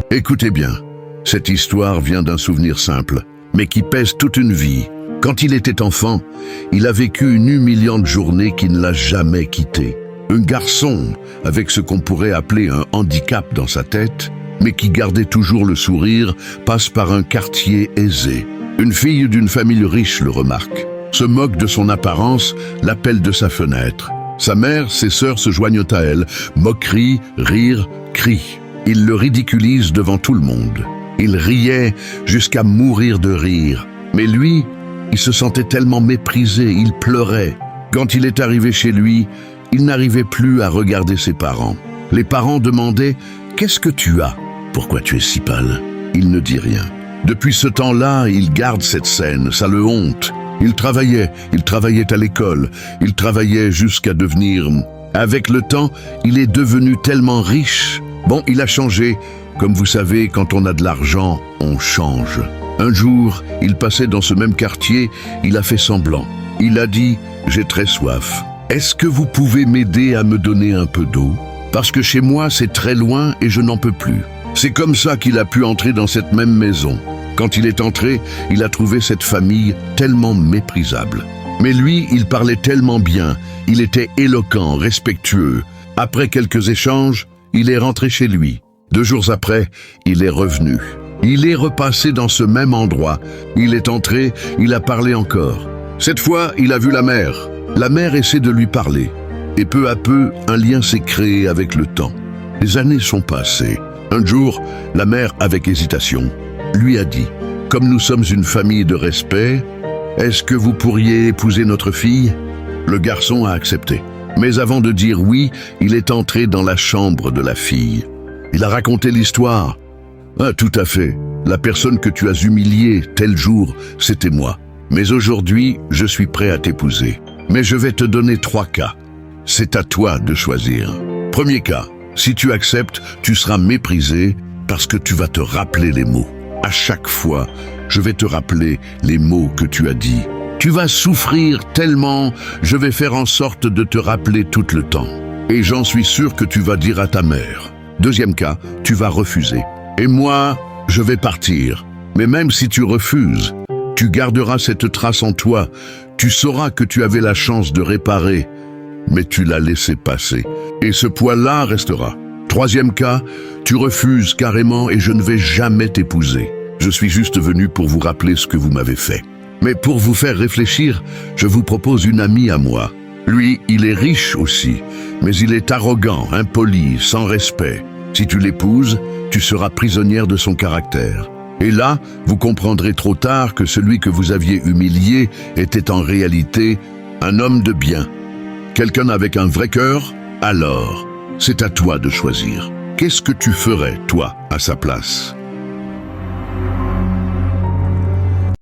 Écoutez bien, cette histoire vient d'un souvenir simple, mais qui pèse toute une vie. Quand il était enfant, il a vécu une humiliante journée qui ne l'a jamais quitté. Un garçon avec ce qu'on pourrait appeler un handicap dans sa tête, mais qui gardait toujours le sourire, passe par un quartier aisé. Une fille d'une famille riche le remarque, se moque de son apparence, l'appelle de sa fenêtre. Sa mère, ses sœurs se joignent à elle, moquerie, rire, cris. Il le ridiculise devant tout le monde. Il riait jusqu'à mourir de rire. Mais lui, il se sentait tellement méprisé, il pleurait. Quand il est arrivé chez lui, il n'arrivait plus à regarder ses parents. Les parents demandaient « Qu'est-ce que tu as? Pourquoi tu es si pâle ?» Il ne dit rien. Depuis ce temps-là, il garde cette scène, ça le honte. Il travaillait à l'école, il travaillait jusqu'à devenir... Avec le temps, il est devenu tellement riche. Bon, il a changé. Comme vous savez, quand on a de l'argent, on change. Un jour, il passait dans ce même quartier, il a fait semblant. Il a dit « J'ai très soif. Est-ce que vous pouvez m'aider à me donner un peu d'eau? Parce que chez moi, c'est très loin et je n'en peux plus. » C'est comme ça qu'il a pu entrer dans cette même maison. Quand il est entré, il a trouvé cette famille tellement méprisable. Mais lui, il parlait tellement bien, il était éloquent, respectueux. Après quelques échanges, il est rentré chez lui. 2 jours après, il est revenu. Il est repassé dans ce même endroit. Il est entré, il a parlé encore. Cette fois, il a vu la mère. La mère essaie de lui parler. Et peu à peu, un lien s'est créé avec le temps. Les années sont passées. Un jour, la mère, avec hésitation, lui a dit « Comme nous sommes une famille de respect, est-ce que vous pourriez épouser notre fille ?» Le garçon a accepté. Mais avant de dire oui, il est entré dans la chambre de la fille. Il a raconté l'histoire. « Ah, tout à fait. La personne que tu as humiliée tel jour, c'était moi. Mais aujourd'hui, je suis prêt à t'épouser. Mais je vais te donner 3 cas. C'est à toi de choisir. Premier cas, si tu acceptes, tu seras méprisé parce que tu vas te rappeler les mots. À chaque fois, je vais te rappeler les mots que tu as dit. Tu vas souffrir tellement, je vais faire en sorte de te rappeler tout le temps. Et j'en suis sûr que tu vas dire à ta mère. Deuxième cas, tu vas refuser. Et moi, je vais partir. Mais même si tu refuses, tu garderas cette trace en toi. Tu sauras que tu avais la chance de réparer, mais tu l'as laissé passer. Et ce poids-là restera. Troisième cas, tu refuses carrément et je ne vais jamais t'épouser. Je suis juste venu pour vous rappeler ce que vous m'avez fait. Mais pour vous faire réfléchir, je vous propose une amie à moi. Lui, il est riche aussi, mais il est arrogant, impoli, sans respect. Si tu l'épouses, tu seras prisonnière de son caractère. Et là, vous comprendrez trop tard que celui que vous aviez humilié était en réalité un homme de bien. Quelqu'un avec un vrai cœur, alors, c'est à toi de choisir. Qu'est-ce que tu ferais, toi, à sa place ?